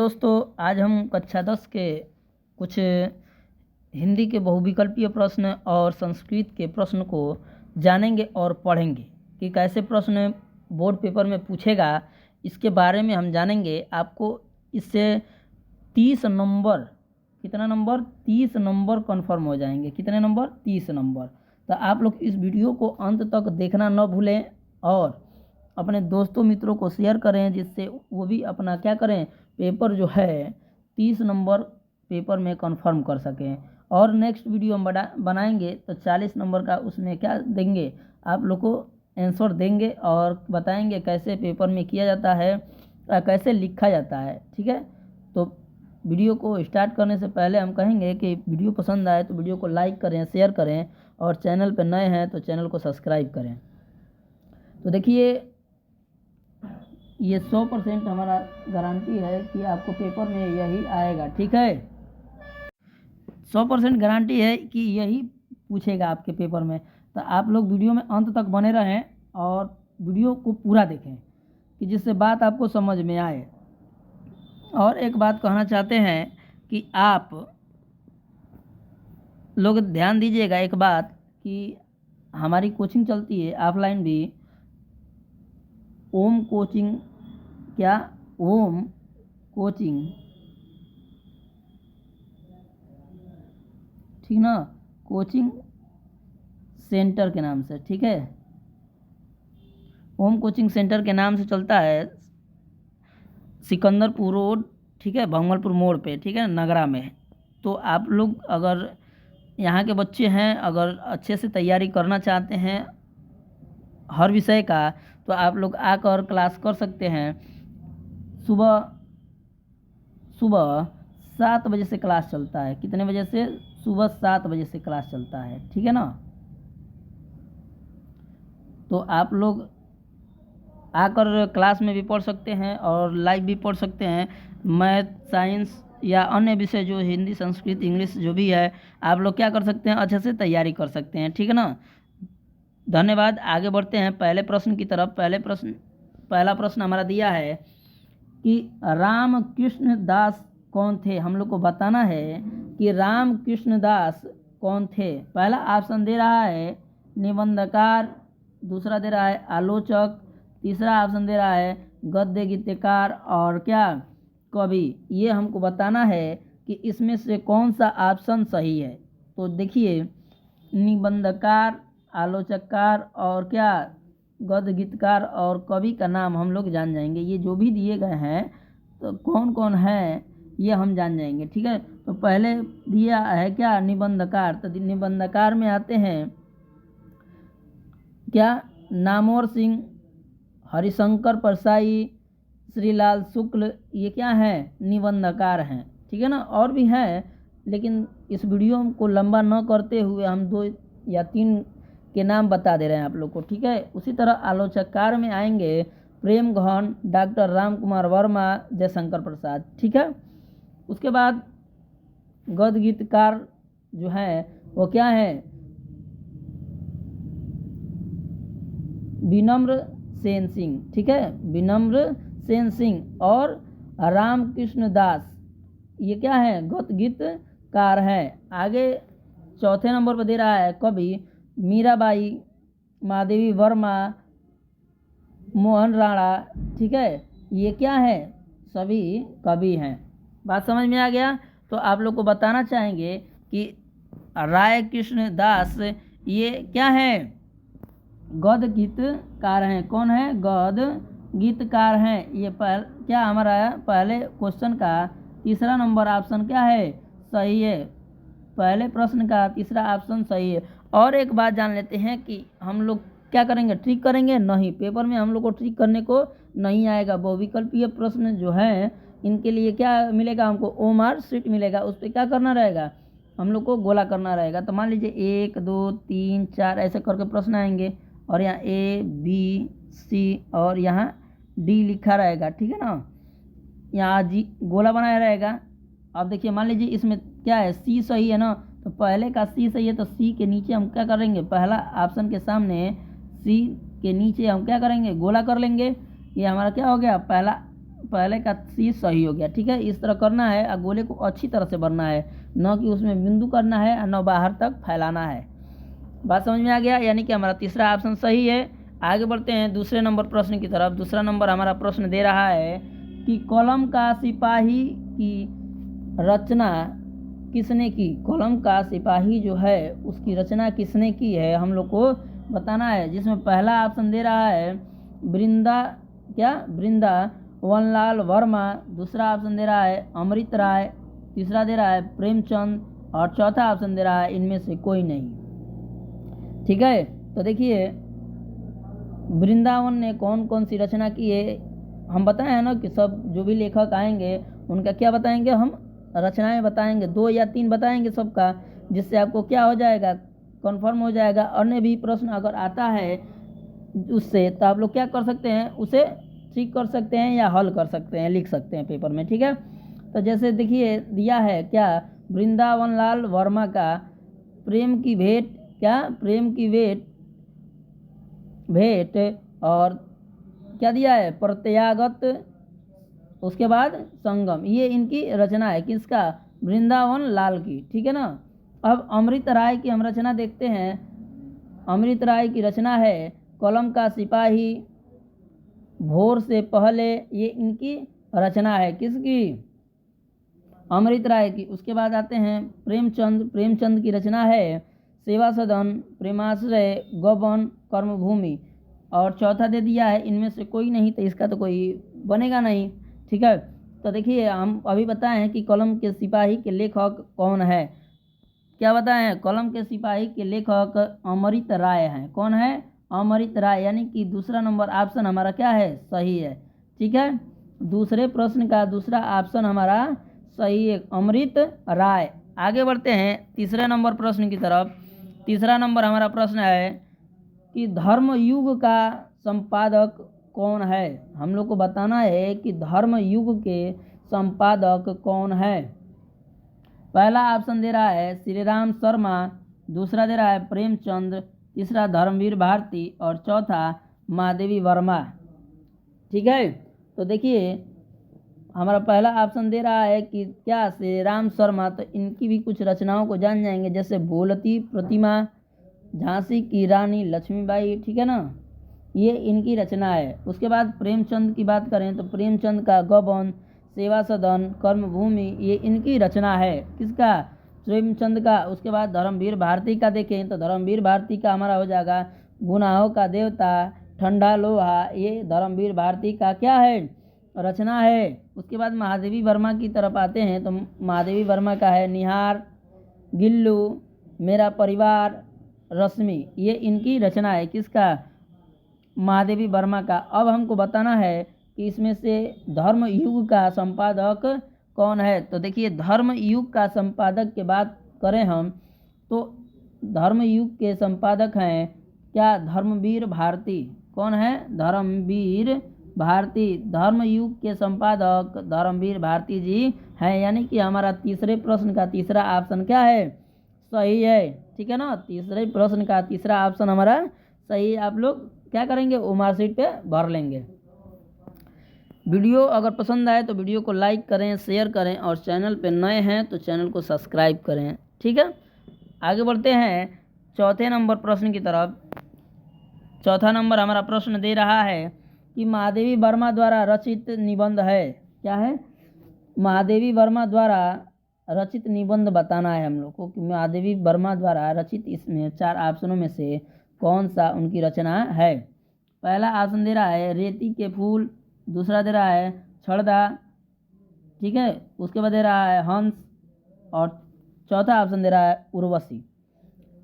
दोस्तों आज हम कक्षा 10 के कुछ हिंदी के बहुविकल्पीय प्रश्न और संस्कृत के प्रश्न को जानेंगे और पढ़ेंगे कि कैसे प्रश्न बोर्ड पेपर में पूछेगा। इसके बारे में हम जानेंगे। आपको इससे 30 नंबर, कितना नंबर, 30 नंबर कन्फर्म हो जाएंगे। कितने नंबर, 30 नंबर। तो आप लोग इस वीडियो को अंत तक देखना न भूलें और अपने दोस्तों मित्रों को शेयर करें, जिससे वो भी अपना क्या करें, पेपर जो है 30 नंबर पेपर में कंफर्म कर सकें। और नेक्स्ट वीडियो हम बनाएंगे तो 40 नंबर का उसमें क्या देंगे, आप लोग को आंसर देंगे और बताएंगे कैसे पेपर में किया जाता है, कैसे लिखा जाता है। ठीक है, तो वीडियो को स्टार्ट करने से पहले हम कहेंगे कि वीडियो पसंद आए तो वीडियो को लाइक करें, शेयर करें और चैनल पर नए हैं तो चैनल को सब्सक्राइब करें। तो देखिए, ये 100% हमारा गारंटी है कि आपको पेपर में यही आएगा। ठीक है, 100% गारंटी है कि यही पूछेगा आपके पेपर में। तो आप लोग वीडियो में अंत तक बने रहें और वीडियो को पूरा देखें कि जिससे बात आपको समझ में आए। और एक बात कहना चाहते हैं कि आप लोग ध्यान दीजिएगा एक बात, कि हमारी कोचिंग चलती है ऑफलाइन भी, ओम कोचिंग, क्या ओम कोचिंग, ठीक ना, कोचिंग सेंटर के नाम से। ठीक है, ओम कोचिंग सेंटर के नाम से चलता है, सिकंदरपुर रोड, ठीक है, भंगलपुर मोड़ पे, ठीक है, नगरा में। तो आप लोग अगर यहाँ के बच्चे हैं, अगर अच्छे से तैयारी करना चाहते हैं हर विषय का, तो आप लोग आकर क्लास कर सकते हैं। सुबह 7 बजे से क्लास चलता है। कितने बजे से? सुबह 7 बजे से क्लास चलता है। ठीक है ना, तो आप लोग आकर क्लास में भी पढ़ सकते हैं और लाइव भी पढ़ सकते हैं। मैथ, साइंस या अन्य विषय जो हिंदी, संस्कृत, इंग्लिश जो भी है, आप लोग क्या कर सकते हैं, अच्छे से तैयारी कर सकते हैं। ठीक है ना, धन्यवाद। आगे बढ़ते हैं पहले प्रश्न की तरफ। पहला प्रश्न हमारा दिया है कि रामकृष्ण दास कौन थे। हम लोग को बताना है कि रामकृष्ण दास कौन थे। पहला ऑप्शन दे रहा है निबंधकार, दूसरा दे रहा है आलोचक, तीसरा ऑप्शन दे रहा है गद्य गीतकार और क्या, कवि। ये हमको बताना है कि इसमें से कौन सा ऑप्शन सही है। तो देखिए, निबंधकार, आलोचककार और क्या, गद्य गीतकार और कवि का नाम हम लोग जान जाएंगे। ये जो भी दिए गए हैं तो कौन कौन है ये हम जान जाएंगे। ठीक है, तो पहले दिया है क्या, निबंधकार। तो निबंधकार में आते हैं क्या, नामवर सिंह, हरिशंकर परसाई, श्रीलाल शुक्ल, ये क्या है, निबंधकार हैं। ठीक है ना, और भी हैं, लेकिन इस वीडियो को लंबा न करते हुए हम 2 या 3 के नाम बता दे रहे हैं आप लोग को। ठीक है, उसी तरह आलोचककार में आएंगे प्रेम घन, डॉक्टर राम कुमार वर्मा, जयशंकर प्रसाद। ठीक है, उसके बाद गद्य गीतकार जो है वो क्या है, विनम्र सेन सिंह। ठीक है, विनम्र सेन सिंह। और रामकृष्ण दास, ये क्या है, गद्य गीतकार है। आगे चौथे नंबर पर दे रहा है कवि मीराबाई, महादेवी वर्मा, मोहन राणा। ठीक है, ये क्या है, सभी कवि हैं। बात समझ में आ गया। तो आप लोग को बताना चाहेंगे कि राय कृष्ण दास ये क्या है, गद्य गीतकार हैं। कौन है, गद्य गीतकार हैं। ये क्या हमारा पहले क्वेश्चन का तीसरा नंबर ऑप्शन क्या है, सही है। पहले प्रश्न का तीसरा ऑप्शन सही है। और एक बात जान लेते हैं कि हम लोग क्या करेंगे, ट्रिक करेंगे नहीं। पेपर में हम लोग को ट्रिक करने को नहीं आएगा। बहुविकल्पीय प्रश्न जो है इनके लिए क्या मिलेगा, हमको ओमार सीट मिलेगा। उस पर क्या करना रहेगा, हम लोग को गोला करना रहेगा। तो मान लीजिए 1 2 3 4 ऐसे करके प्रश्न आएंगे और यहाँ A B C और यहाँ D लिखा रहेगा। ठीक है ना, यहाँ जी गोला बनाया रहेगा। अब देखिए, मान लीजिए इसमें क्या है, C सही है ना, तो पहले का C सही है तो C के नीचे हम क्या करेंगे, पहला ऑप्शन के सामने C के नीचे हम क्या करेंगे, गोला कर लेंगे। ये हमारा क्या हो गया, पहला पहले का सी सही हो गया। ठीक है, इस तरह करना है और गोले को अच्छी तरह से भरना है, न कि उसमें बिंदु करना है और न बाहर तक फैलाना है। बात समझ में आ गया, यानी कि हमारा तीसरा ऑप्शन सही है। आगे बढ़ते हैं दूसरे नंबर प्रश्न की तरफ। दूसरा नंबर हमारा प्रश्न दे रहा है कि कलम का सिपाही की रचना किसने की। कलम का सिपाही जो है उसकी रचना किसने की है, हम लोग को बताना है। जिसमें पहला ऑप्शन दे रहा है वनलाल वर्मा, दूसरा ऑप्शन दे रहा है अमृत राय, तीसरा दे रहा है प्रेमचंद और चौथा ऑप्शन दे रहा है इनमें से कोई नहीं। ठीक है, तो देखिए वृंदावन ने कौन कौन सी रचना की है, हम बताए हैं ना कि सब जो भी लेखक आएंगे उनका क्या बताएंगे, हम रचनाएं बताएंगे, 2 या 3 बताएंगे सबका, जिससे आपको क्या हो जाएगा, कंफर्म हो जाएगा। अन्य भी प्रश्न अगर आता है उससे तो आप लोग क्या कर सकते हैं, उसे ठीक कर सकते हैं या हल कर सकते हैं, लिख सकते हैं पेपर में। ठीक है, तो जैसे देखिए दिया है क्या, वृंदावन लाल वर्मा का प्रेम की भेंट, क्या प्रेम की भेंट और क्या दिया है प्रत्यागत, उसके बाद संगम, ये इनकी रचना है। किसका, वृंदावन लाल की। ठीक है ना। अब अमृत राय की हम रचना देखते हैं। अमृत राय की रचना है कलम का सिपाही, भोर से पहले, ये इनकी रचना है। किसकी, अमृत राय की। उसके बाद आते हैं प्रेमचंद की रचना है सेवा सदन, प्रेमाश्रय, गबन, कर्मभूमि और चौथा दे दिया है इनमें से कोई नहीं, तो इसका तो कोई बनेगा नहीं। ठीक है, तो देखिए हम अभी बताए हैं कि कलम के सिपाही के लेखक कौन है। क्या बताए हैं, कलम के सिपाही के लेखक अमृत राय हैं। कौन है, अमृत राय, यानी कि दूसरा नंबर ऑप्शन हमारा क्या है, सही है। ठीक है, दूसरे प्रश्न का दूसरा ऑप्शन हमारा सही है, अमृत राय। आगे बढ़ते हैं तीसरे नंबर प्रश्न की तरफ। तीसरा नंबर हमारा प्रश्न है कि धर्मयुग का संपादक कौन है। हम लोग को बताना है कि धर्मयुग के संपादक कौन है। पहला ऑप्शन दे रहा है श्री राम शर्मा, दूसरा दे रहा है प्रेमचंद, तीसरा धर्मवीर भारती और चौथा महादेवी वर्मा। ठीक है, तो देखिए हमारा पहला ऑप्शन दे रहा है कि क्या, श्री राम शर्मा, तो इनकी भी कुछ रचनाओं को जान जाएंगे, जैसे बोलती प्रतिमा, झांसी की रानी लक्ष्मीबाई। ठीक है ना, ये इनकी रचना है। उसके बाद प्रेमचंद की बात करें तो प्रेमचंद का गबन, सेवा सदन, कर्मभूमि, ये इनकी रचना है। किसका, प्रेमचंद का। उसके बाद धर्मवीर भारती का देखें तो धर्मवीर भारती का हमारा हो जाएगा गुनाहों का देवता, ठंडा लोहा, ये धर्मवीर भारती का क्या है, रचना है। उसके बाद महादेवी वर्मा की तरफ आते हैं तो महादेवी वर्मा का है निहार, गिल्लू, मेरा परिवार, रश्मि, ये इनकी रचना है। किसका, महादेवी वर्मा का। अब हमको बताना है कि इसमें से धर्मयुग का संपादक कौन है। तो देखिए धर्मयुग का संपादक की बात करें हम तो धर्मयुग के संपादक हैं क्या, धर्मवीर भारती। कौन है, धर्मवीर भारती। धर्मयुग के संपादक धर्मवीर भारती जी हैं, यानी कि हमारा तीसरे प्रश्न का तीसरा ऑप्शन क्या है, सही है। ठीक है ना, तीसरे प्रश्न का तीसरा ऑप्शन हमारा सही। आप लोग क्या करेंगे, वो मार्कशीट पे भर लेंगे। वीडियो अगर पसंद आए तो वीडियो को लाइक करें, शेयर करें और चैनल पे नए हैं तो चैनल को सब्सक्राइब करें। ठीक है, आगे बढ़ते हैं चौथे नंबर प्रश्न की तरफ। चौथा नंबर हमारा प्रश्न दे रहा है कि महादेवी वर्मा द्वारा रचित निबंध है। क्या है, महादेवी वर्मा द्वारा रचित निबंध बताना है हम लोग को कि महादेवी वर्मा द्वारा रचित इसमें 4 ऑप्शनों में से कौन सा उनकी रचना है। पहला ऑप्शन दे रहा है रेती के फूल, दूसरा दे रहा है छड़दा, ठीक है, उसके बाद दे रहा है हंस और चौथा ऑप्शन दे रहा है उर्वशी।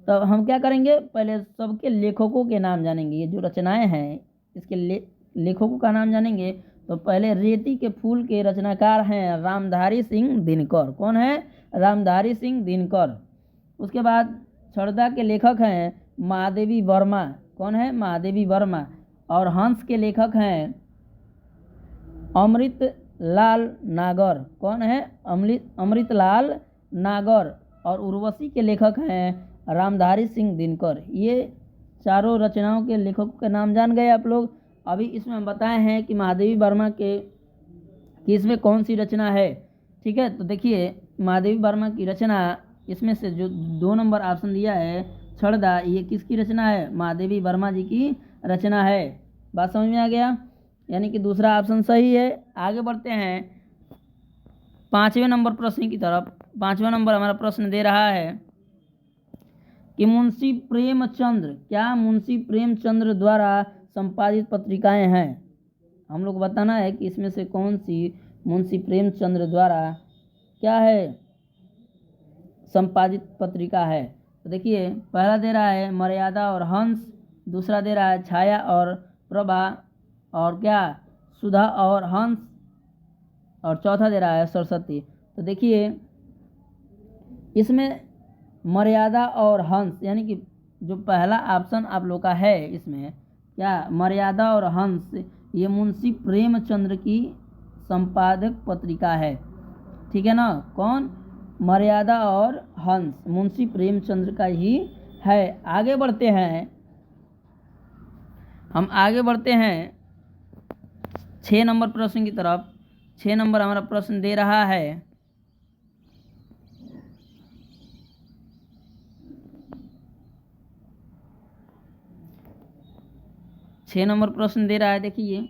तो हम क्या करेंगे, पहले सबके लेखकों के नाम जानेंगे। ये जो रचनाएं हैं इसके लेखकों का नाम जानेंगे। तो पहले रेती के फूल के रचनाकार हैं रामधारी सिंह दिनकर। कौन है, रामधारी सिंह दिनकर। उसके बाद छड़दा के लेखक हैं महादेवी वर्मा। कौन है, महादेवी वर्मा। और हंस के लेखक हैं अमृत लाल नागर। कौन है, अमृत लाल नागर। और उर्वशी के लेखक हैं रामधारी सिंह दिनकर। ये चारों रचनाओं के लेखकों के नाम जान गए आप लोग। अभी इसमें हम बताए हैं कि महादेवी वर्मा के कि इसमें कौन सी रचना है। ठीक है, तो देखिए महादेवी वर्मा की रचना, इसमें से जो 2 नंबर ऑप्शन दिया है छड़दा, ये किसकी रचना है? महादेवी वर्मा जी की रचना है। बात समझ में आ गया? यानी कि दूसरा ऑप्शन सही है। आगे बढ़ते हैं 5वें नंबर प्रश्न की तरफ। 5वां नंबर हमारा प्रश्न दे रहा है कि मुंशी प्रेमचंद्र, क्या मुंशी प्रेमचंद्र द्वारा संपादित पत्रिकाएं हैं? हम लोग को बताना है कि इसमें से कौन सी मुंशी प्रेमचंद्र द्वारा क्या है, संपादित पत्रिका है। तो देखिए पहला दे रहा है मर्यादा और हंस, दूसरा दे रहा है छाया और प्रभा, और क्या सुधा और हंस, और चौथा दे रहा है सरस्वती। तो देखिए इसमें मर्यादा और हंस, यानी कि जो पहला ऑप्शन आप लोग का है इसमें क्या मर्यादा और हंस, ये मुंशी प्रेमचंद्र की संपादक पत्रिका है। ठीक है ना? कौन? मर्यादा और हंस मुंशी प्रेमचंद्र का ही है। आगे बढ़ते हैं, हम आगे बढ़ते हैं 6 नंबर प्रश्न की तरफ। 6 नंबर हमारा प्रश्न दे रहा है देखिए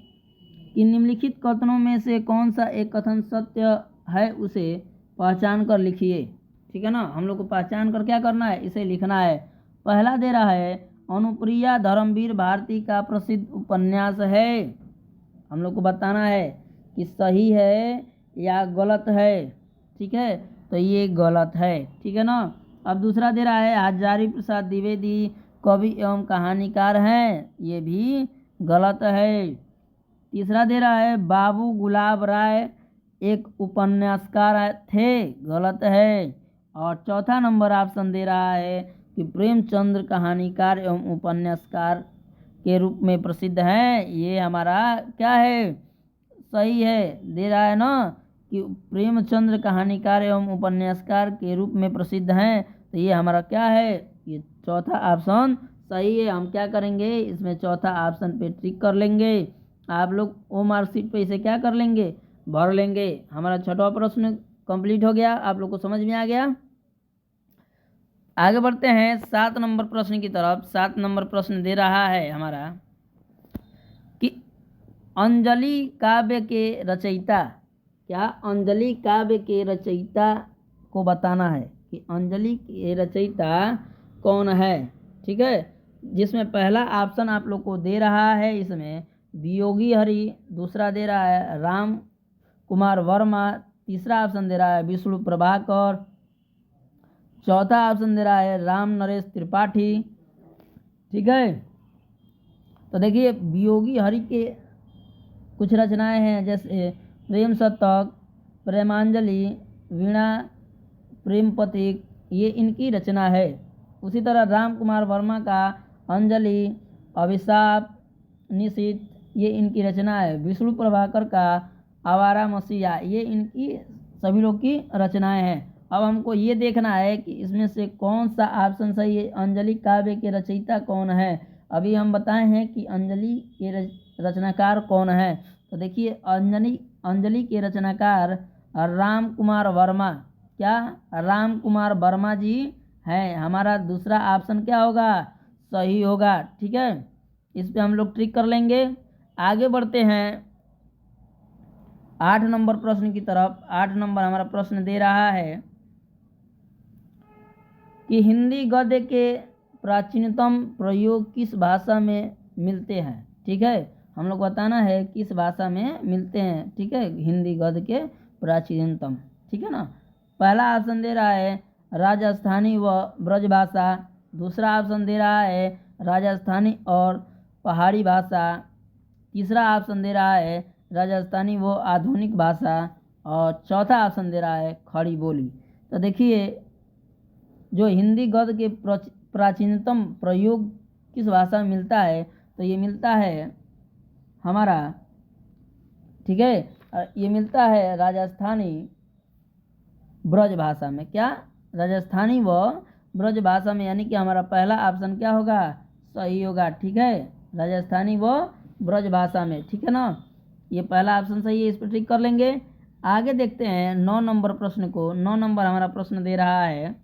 कि निम्नलिखित कथनों में से कौन सा एक कथन सत्य है, उसे पहचान कर लिखिए। ठीक है ना? हम लोग को पहचान कर क्या करना है, इसे लिखना है। पहला दे रहा है अनुप्रिया धर्मवीर भारती का प्रसिद्ध उपन्यास है। हम लोग को बताना है कि सही है या गलत है। ठीक है, तो ये गलत है। ठीक है ना? अब दूसरा दे रहा है हजारी प्रसाद द्विवेदी कवि एवं कहानीकार हैं, ये भी गलत है। तीसरा दे रहा है बाबू गुलाब राय एक उपन्यासकार थे, गलत है। और चौथा नंबर ऑप्शन दे रहा है कि प्रेमचंद्र कहानीकार एवं उपन्यासकार के रूप में प्रसिद्ध हैं, ये हमारा क्या है, सही है। दे रहा है ना कि प्रेमचंद्र कहानीकार एवं उपन्यासकार के रूप में प्रसिद्ध हैं, तो ये हमारा क्या है, ये चौथा ऑप्शन सही है। हम क्या करेंगे, इसमें चौथा ऑप्शन पे टिक कर लेंगे। आप लोग वो मार्कशीट पे इसे क्या कर लेंगे, भर लेंगे। हमारा छठवां प्रश्न कंप्लीट हो गया, आप लोग को समझ में आ गया। आगे बढ़ते हैं 7 नंबर प्रश्न की तरफ। 7 नंबर प्रश्न दे रहा है हमारा कि अंजलि काव्य के रचयिता, क्या अंजलि काव्य के रचयिता को बताना है कि अंजलि के रचयिता कौन है। ठीक है, जिसमें पहला ऑप्शन आप लोग को दे रहा है इसमें वियोगी हरि, दूसरा दे रहा है राम कुमार वर्मा, तीसरा ऑप्शन दे रहा है विष्णु प्रभाकर, चौथा ऑप्शन दे रहा है राम नरेश त्रिपाठी। ठीक है, तो देखिए वियोगी हरि के कुछ रचनाएं हैं, जैसे प्रेम शतक, प्रेमांजलि, वीणा, प्रेम पथिक, ये इनकी रचना है। उसी तरह राम कुमार वर्मा का अंजलि, अभिशाप, निशित, ये इनकी रचना है। विष्णु प्रभाकर का आवारा मसीहा, ये इनकी सभी लोग की रचनाएं हैं। अब हमको ये देखना है कि इसमें से कौन सा ऑप्शन सही है, अंजलि काव्य के रचयिता कौन है। अभी हम बताए हैं कि अंजलि के रचनाकार कौन है। तो देखिए अंजलि के रचनाकार राम कुमार वर्मा, क्या राम कुमार वर्मा जी हैं। हमारा दूसरा ऑप्शन क्या होगा, सही होगा। ठीक है, इस पे हम लोग ट्रिक कर लेंगे। आगे बढ़ते हैं 8 नंबर प्रश्न की तरफ। 8 नंबर हमारा प्रश्न दे रहा है कि हिंदी गद्य के प्राचीनतम प्रयोग किस भाषा में मिलते हैं। ठीक है, हम लोग बताना है किस भाषा में मिलते हैं। ठीक है, हिंदी गद्य के प्राचीनतम। ठीक है ना? पहला ऑप्शन दे रहा है राजस्थानी व ब्रज भाषा, दूसरा ऑप्शन दे रहा है राजस्थानी और पहाड़ी भाषा, तीसरा ऑप्शन दे रहा है राजस्थानी व आधुनिक भाषा, और चौथा ऑप्शन दे रहा है खड़ी बोली। तो देखिए जो हिंदी गद्य के प्राचीनतम प्रयोग किस भाषा में मिलता है, तो ये मिलता है हमारा, ठीक है, ये मिलता है राजस्थानी ब्रज भाषा में। क्या राजस्थानी व ब्रज भाषा में, यानी कि हमारा पहला ऑप्शन क्या होगा, सही होगा। ठीक है, राजस्थानी व ब्रज भाषा में। ठीक है ना? ये पहला ऑप्शन सही है, इस पर टिक कर लेंगे। आगे देखते हैं 9 नंबर प्रश्न को। 9 नंबर हमारा प्रश्न दे रहा है,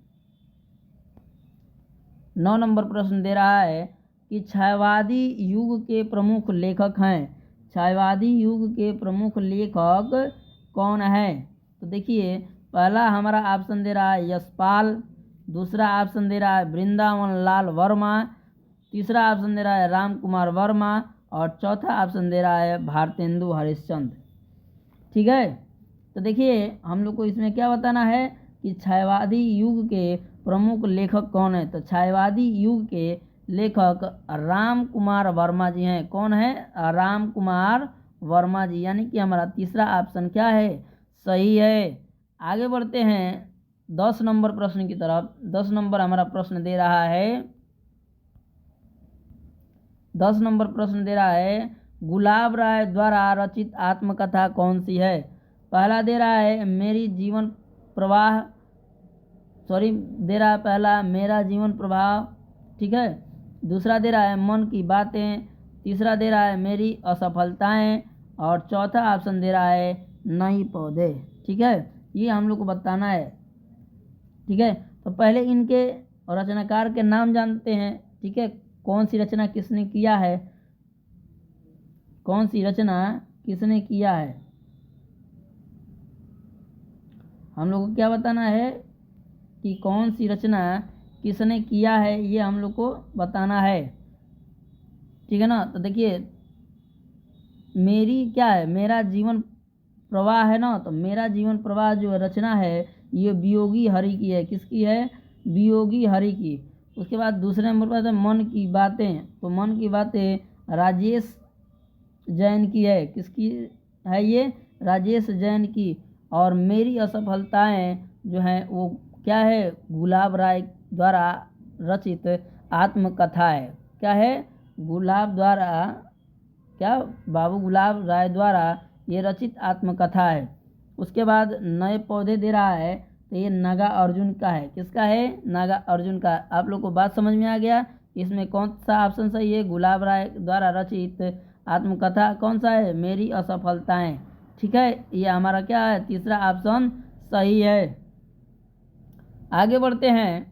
9 नंबर प्रश्न दे रहा है कि छायावादी युग के प्रमुख लेखक हैं। छायावादी युग के प्रमुख लेखक कौन है? तो देखिए, पहला हमारा ऑप्शन दे रहा है यशपाल, दूसरा ऑप्शन दे रहा है वृंदावन लाल वर्मा, तीसरा ऑप्शन दे रहा है राम कुमार वर्मा और चौथा ऑप्शन दे रहा है भारतेंदु हरिश्चंद्र। ठीक है, तो देखिए हम लोग को इसमें क्या बताना है कि छायावादी युग के प्रमुख लेखक कौन है। तो छायावादी युग के लेखक राम कुमार वर्मा जी हैं। कौन है? राम कुमार वर्मा जी, यानी कि हमारा तीसरा ऑप्शन क्या है? सही है। आगे बढ़ते हैं 10 नंबर प्रश्न की तरफ। 10 नंबर हमारा प्रश्न दे रहा है, 10 नंबर प्रश्न दे रहा है गुलाब राय द्वारा रचित आत्मकथा कौन सी है? पहला दे रहा है मेरी जीवन प्रवाह, दे रहा है पहला मेरा जीवन प्रवाह, ठीक है। दूसरा दे रहा है मन की बातें, तीसरा दे रहा है मेरी असफलताएं और चौथा ऑप्शन दे रहा है नई पौधे। ठीक है, ये हम लोग को बताना है। ठीक है, तो पहले इनके रचनाकार के नाम जानते हैं। ठीक है, कौन सी रचना किसने किया है, कौन सी रचना किसने किया है, हम लोग को क्या बताना है कि कौन सी रचना किसने किया है, ये हम लोग को बताना है। ठीक है ना। तो देखिए मेरी क्या है, मेरा जीवन प्रवाह है ना, तो मेरा जीवन प्रवाह जो रचना है ये वियोगी हरि की है। किसकी है? वियोगी हरि की। उसके बाद दूसरे नंबर पर है मन की बातें, तो मन की बातें राजेश जैन की है। किसकी है ये? राजेश जैन की। और मेरी असफलताएं जो हैं वो क्या है? गुलाब राय द्वारा रचित आत्मकथा है। क्या है? गुलाब द्वारा, क्या बाबू गुलाब राय द्वारा ये रचित आत्मकथा है। उसके बाद नए पौधे दे रहा है, तो ये नागा अर्जुन का है। किसका है? नागा अर्जुन का। आप लोग को बात समझ में आ गया? इसमें कौन सा ऑप्शन सही है? गुलाब राय द्वारा रचित आत्मकथा कौन सा है? मेरी असफलताएं। ठीक है, ये हमारा क्या है? तीसरा ऑप्शन सही है। आगे बढ़ते हैं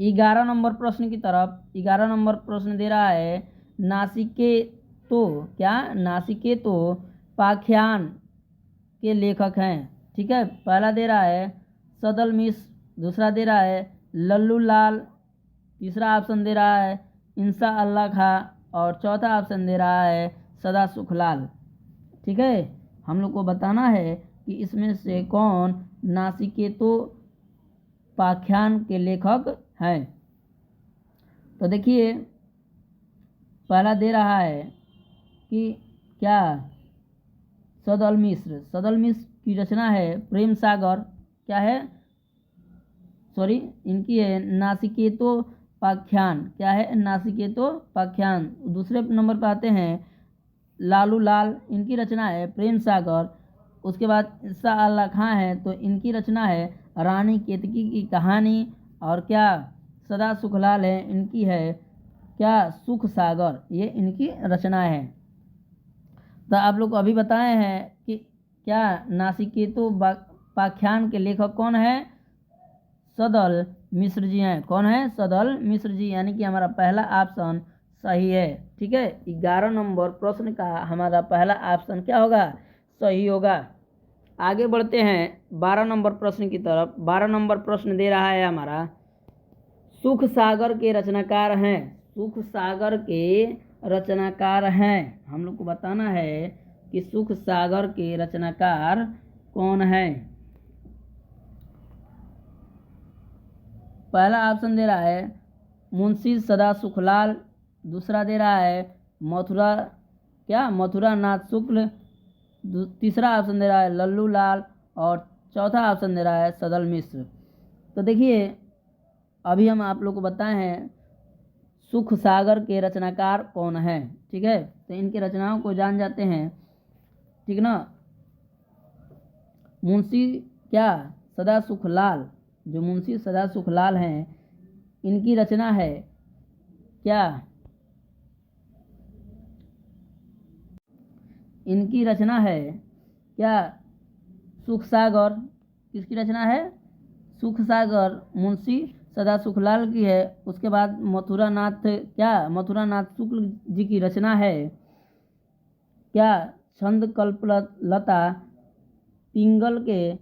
11 नंबर प्रश्न की तरफ। 11 नंबर प्रश्न दे रहा है नासिकेतो, क्या नासिकेतो पाख्यान के लेखक हैं। ठीक है, पहला दे रहा है सदल मिश्र, दूसरा दे रहा है लल्लू लाल, तीसरा ऑप्शन दे रहा है इंसा अल्लाह खां और चौथा ऑप्शन दे रहा है सदा सुखलाल। ठीक है, हम लोग को बताना है कि इसमें से कौन नासिकेतो पाख्यान के लेखक हैं। तो देखिए पहला दे रहा है कि क्या सदल मिश्र। सदल मिश्र की रचना है प्रेम सागर। क्या है? इनकी है नासिकेतो पाख्यान। क्या है? नासिकेतो पाख्यान। दूसरे नंबर पर आते हैं लालू लाल, इनकी रचना है प्रेम सागर। उसके बाद इंसा अल्लाह खां है, तो इनकी रचना है रानी केतकी की कहानी। और क्या सदा सुखलाल है, इनकी है क्या सुख सागर, ये इनकी रचना है। तो आप लोग को अभी बताए हैं कि क्या नासिकेतो पाख्यान के लेखक कौन है? सदल मिश्र जी हैं। कौन है? सदल मिश्र जी, यानी कि हमारा पहला ऑप्शन सही है। ठीक है, 11 नंबर प्रश्न का हमारा पहला ऑप्शन क्या होगा? सही होगा। आगे बढ़ते हैं 12 नंबर प्रश्न की तरफ। 12 नंबर प्रश्न दे रहा है हमारा सुख सागर के रचनाकार हैं। सुख सागर के रचनाकार हैं, हम लोग को बताना है कि सुख सागर के रचनाकार कौन है। पहला ऑप्शन दे रहा है मुंशी सदा सुखलाल, दूसरा दे रहा है मथुरा नाथ शुक्ल, तीसरा ऑप्शन दे रहा है लल्लू लाल और चौथा ऑप्शन दे रहा है सदल मिश्र। तो देखिए अभी हम आप लोग को बताए हैं सुख सागर के रचनाकार कौन है। ठीक है, तो इनकी रचनाओं को जान जाते हैं। ठीक ना। मुंशी क्या सदा सुखलाल, जो मुंशी सदा सुखलाल हैं, इनकी रचना है क्या इनकी रचना है क्या? सुख सागर। किसकी रचना है? सुख सागर मुंशी सदा सुखलाल की है। उसके बाद मथुरा नाथ, क्या मथुरा नाथ शुक्ल जी की रचना है क्या? छंद कल्पलता पिंगल के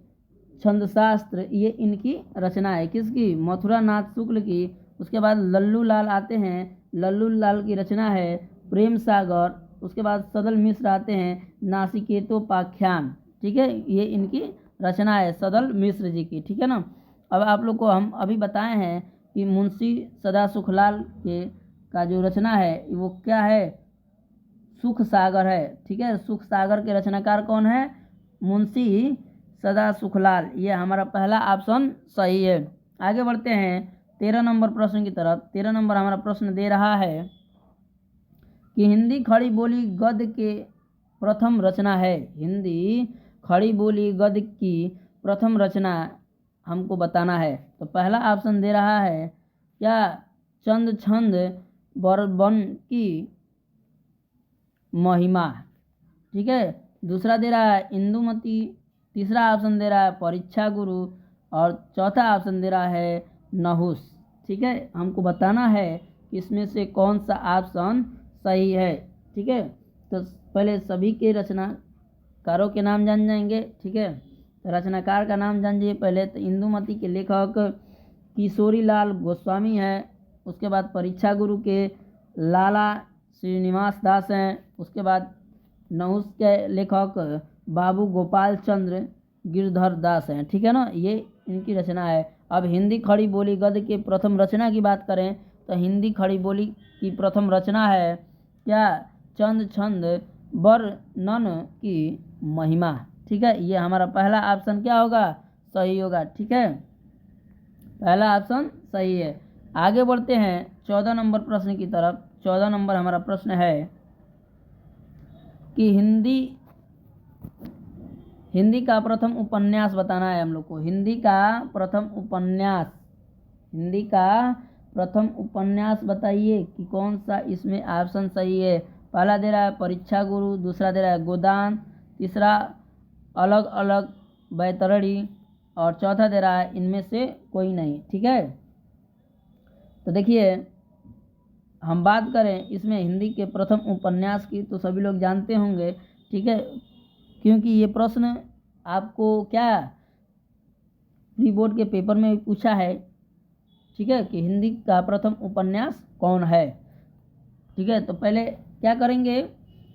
छंदशास्त्र, ये इनकी रचना है। किसकी? मथुरा नाथ शुक्ल की। उसके बाद लल्लू लाल आते हैं, लल्लू लाल की रचना है प्रेम सागर। उसके बाद सदल मिश्र आते हैं नासिकेतोपाख्यान। ठीक है, ये इनकी रचना है सदल मिश्र जी की। ठीक है ना। अब आप लोग को हम अभी बताए हैं कि मुंशी सदा सुखलाल के का जो रचना है वो क्या है? सुख सागर है। ठीक है, सुख सागर के रचनाकार कौन है? मुंशी सदा सुखलाल। ये हमारा पहला ऑप्शन सही है। आगे बढ़ते हैं 13 नंबर प्रश्न की तरफ। 13 नंबर हमारा प्रश्न दे रहा है कि हिंदी खड़ी बोली गद्य के प्रथम रचना है। हिंदी खड़ी बोली गद्य की प्रथम रचना हमको बताना है। तो पहला ऑप्शन दे रहा है क्या? चंद छंद बरबन की महिमा। ठीक है, दूसरा दे रहा है इंदुमती। तीसरा ऑप्शन दे रहा है परीक्षा गुरु। और चौथा ऑप्शन दे रहा है नहुस। ठीक है, हमको बताना है कि इसमें से कौन सा ऑप्शन सही है। ठीक है, तो पहले सभी के रचनाकारों के नाम जान जाएंगे। ठीक है, तो रचनाकार का नाम जानिए पहले। तो इंदुमती के लेखक किशोरी लाल गोस्वामी है। उसके बाद परीक्षा गुरु के लाला श्रीनिवास दास हैं। उसके बाद नहुस के लेखक बाबू गोपाल चंद्र गिरधर दास हैं। ठीक है ना, ये इनकी रचना है। अब हिंदी खड़ी बोली गद्य के प्रथम रचना की बात करें तो हिंदी खड़ी बोली की प्रथम रचना है क्या? चंद छंद वर्णन की महिमा। ठीक है, ये हमारा पहला ऑप्शन क्या होगा? सही होगा। ठीक है, पहला ऑप्शन सही है। आगे बढ़ते हैं 14 नंबर प्रश्न की तरफ। 14 नंबर हमारा प्रश्न है कि हिंदी का प्रथम उपन्यास बताना है हम लोग को। हिंदी का प्रथम उपन्यास बताइए कि कौन सा इसमें ऑप्शन सही है। पहला दे रहा है परीक्षा गुरु, दूसरा दे रहा है गोदान, तीसरा अलग अलग बैतरणी और चौथा दे रहा है इनमें से कोई नहीं। ठीक है, तो देखिए हम बात करें इसमें हिंदी के प्रथम उपन्यास की तो सभी लोग जानते होंगे। ठीक है, क्योंकि ये प्रश्न आपको क्या प्री बोर्ड के पेपर में पूछा है। ठीक है, कि हिंदी का प्रथम उपन्यास कौन है। ठीक है, तो पहले क्या करेंगे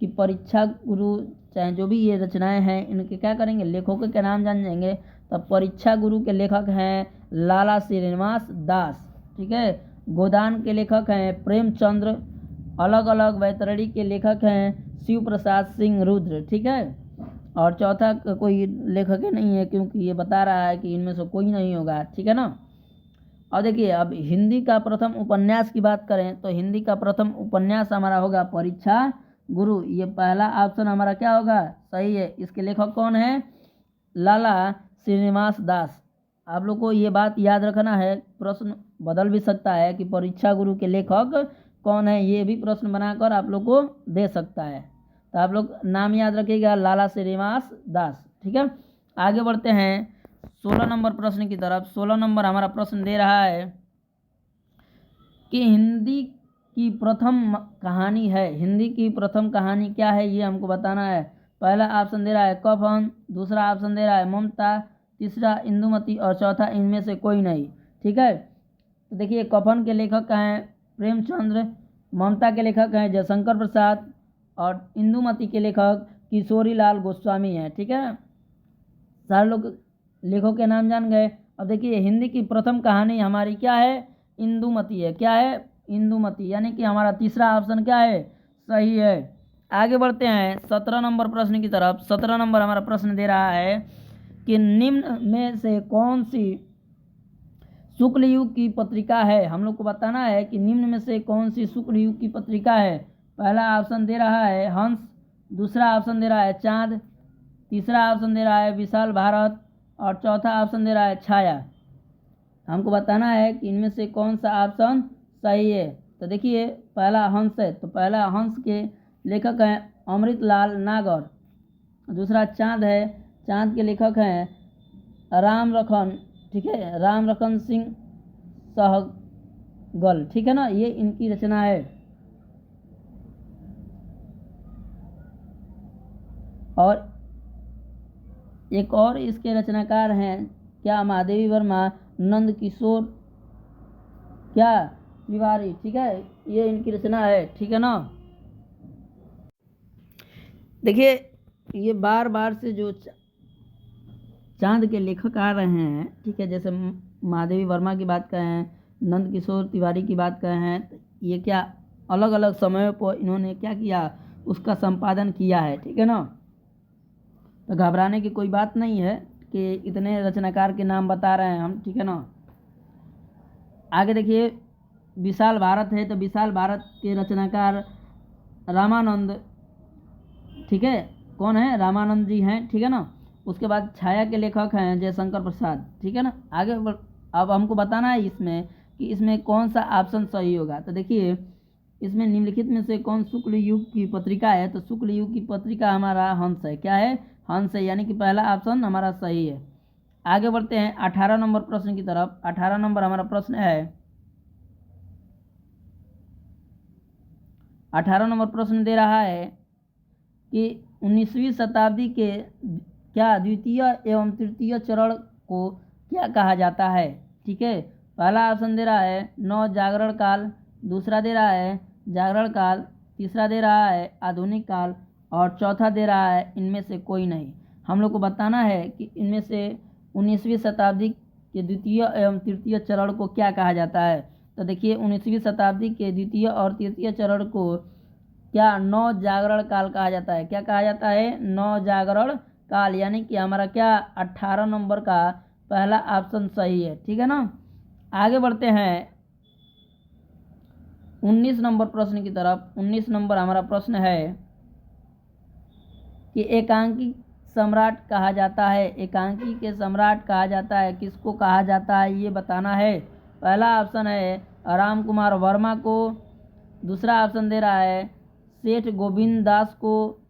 कि परीक्षा गुरु चाहे जो भी ये रचनाएं हैं इनके क्या करेंगे, लेखकों के नाम जान जाएंगे। तब परीक्षा गुरु के लेखक हैं लाला श्रीनिवास दास। ठीक है, गोदान के लेखक हैं प्रेमचंद्र। अलग अलग बैतरणी के लेखक हैं शिव प्रसाद सिंह रुद्र। ठीक है, और चौथा कोई लेखक ही नहीं है क्योंकि ये बता रहा है कि इनमें से कोई नहीं होगा। ठीक है ना। और देखिए अब हिंदी का प्रथम उपन्यास की बात करें तो हिंदी का प्रथम उपन्यास हमारा होगा परीक्षा गुरु। ये पहला ऑप्शन हमारा क्या होगा? सही है। इसके लेखक कौन है? लाला श्रीनिवास दास। आप लोग को ये बात याद रखना है, प्रश्न बदल भी सकता है कि परीक्षा गुरु के लेखक कौन है, ये भी प्रश्न बनाकर आप लोग को दे सकता है। तो आप लोग नाम याद रखिएगा लाला श्रीनिवास दास। ठीक है, आगे बढ़ते हैं 16 नंबर प्रश्न की तरफ। 16 नंबर हमारा प्रश्न दे रहा है कि हिंदी की प्रथम कहानी है। हिंदी की प्रथम कहानी क्या है ये हमको बताना है। पहला ऑप्शन दे रहा है कफन, दूसरा ऑप्शन दे रहा है ममता, तीसरा इंदुमती और चौथा इनमें से कोई नहीं। ठीक है, तो देखिए कफन के लेखक हैं प्रेमचंद्र, ममता के लेखक हैं जयशंकर प्रसाद और इंदुमती के लेखक किशोरी लाल गोस्वामी हैं। ठीक है, सारे लोग लेखकों के नाम जान गए। अब देखिए हिंदी की प्रथम कहानी हमारी क्या है? इंदुमती है। क्या है? इंदुमती, यानी कि हमारा तीसरा ऑप्शन क्या है? सही है। आगे बढ़ते हैं 17 नंबर प्रश्न की तरफ। 17 नंबर हमारा प्रश्न दे रहा है कि निम्न में से कौन सी शुक्ल युग की पत्रिका है। हम लोग को बताना है कि निम्न में से कौन सी शुक्ल युग की पत्रिका है। पहला ऑप्शन दे रहा है हंस, दूसरा ऑप्शन दे रहा है चांद, तीसरा ऑप्शन दे रहा है विशाल भारत और चौथा ऑप्शन दे रहा है छाया। हमको बताना है कि इनमें से कौन सा ऑप्शन सही है। तो देखिए पहला हंस है, तो पहला हंस के लेखक हैं अमृतलाल नागर। दूसरा चाँद है, चाँद के लेखक हैं राम रखन, ठीक है, राम रखन सिंह सहगल, ठीक है ना, ये इनकी रचना है। और एक और इसके रचनाकार हैं क्या, महादेवी वर्मा, नंद किशोर क्या तिवारी, ठीक है, ये इनकी रचना है, ठीक है ना। देखिए ये बार बार से जो चांद के लेखक आ रहे हैं, ठीक है, जैसे महादेवी वर्मा की बात करें, नंद किशोर तिवारी की बात करें, तो ये क्या अलग अलग समयों पर इन्होंने क्या किया, उसका संपादन किया है, ठीक है ना। तो घबराने की कोई बात नहीं है कि इतने रचनाकार के नाम बता रहे हैं हम, ठीक है ना। आगे देखिए विशाल भारत है, तो विशाल भारत के रचनाकार रामानंद, ठीक है, कौन है, रामानंद जी हैं, ठीक है ना। उसके बाद छाया के लेखक हैं जयशंकर प्रसाद, ठीक है ना। आगे अब हमको बताना है इसमें कि इसमें कौन सा ऑप्शन सही होगा। तो देखिए इसमें निम्नलिखित में से कौन शुक्ल युग की पत्रिका है, तो शुक्ल युग की पत्रिका हमारा हंस है, क्या है, हंस है, यानी कि पहला ऑप्शन हमारा सही है। आगे बढ़ते हैं 18 नंबर प्रश्न की तरफ। 18 नंबर हमारा प्रश्न है, 18 नंबर प्रश्न दे रहा है कि 19वीं शताब्दी के क्या द्वितीय एवं तृतीय चरण को क्या कहा जाता है, ठीक है। पहला ऑप्शन दे रहा है नव जागरण काल, दूसरा दे रहा है जागरण काल, तीसरा दे रहा है आधुनिक काल, और चौथा दे रहा है इनमें से कोई नहीं। हम लोग को बताना है कि इनमें से 19वीं शताब्दी के द्वितीय एवं तृतीय चरण को क्या कहा जाता है। तो देखिए 19वीं शताब्दी के द्वितीय और तृतीय चरण को क्या नौ जागरण काल कहा जाता है। क्या कहा जाता है, नौ जागरण काल, यानी कि हमारा क्या 18 नंबर का पहला ऑप्शन सही है, ठीक है ना। आगे बढ़ते हैं 19 नंबर प्रश्न की तरफ। 19 नंबर हमारा प्रश्न है कि एकांकी सम्राट कहा जाता है, एकांकी के सम्राट कहा जाता है, किसको कहा जाता है ये बताना है। पहला ऑप्शन है राम कुमार वर्मा को, दूसरा ऑप्शन दे रहा है सेठ गोविंद दास को,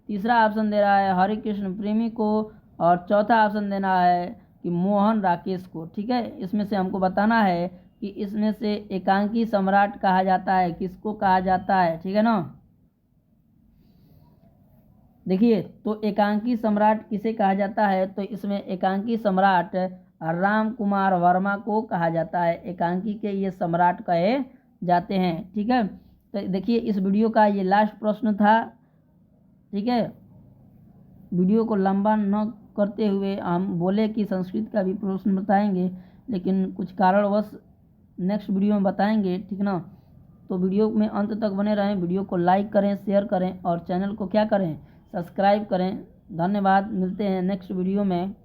तीसरा ऑप्शन दे रहा है हरिकृष्ण प्रेमी को, और चौथा ऑप्शन देना है कि मोहन राकेश को, ठीक है। इसमें से हमको बताना है कि इसमें से एकांकी सम्राट कहा जाता है, किसको कहा जाता है, ठीक है ना। देखिए तो एकांकी सम्राट किसे कहा जाता है, तो इसमें एकांकी सम्राट राम कुमार वर्मा को कहा जाता है, एकांकी के ये सम्राट कहे जाते हैं, ठीक है। तो देखिए इस वीडियो का ये लास्ट प्रश्न था, ठीक है। वीडियो को लंबा न करते हुए हम बोले कि संस्कृत का भी प्रश्न बताएंगे, लेकिन कुछ कारणवश नेक्स्ट वीडियो में बताएंगे, ठीक ना। तो वीडियो में अंत तक बने रहें, वीडियो को लाइक करें, शेयर करें और चैनल को क्या करें, सब्सक्राइब करें। धन्यवाद, मिलते हैं नेक्स्ट वीडियो में।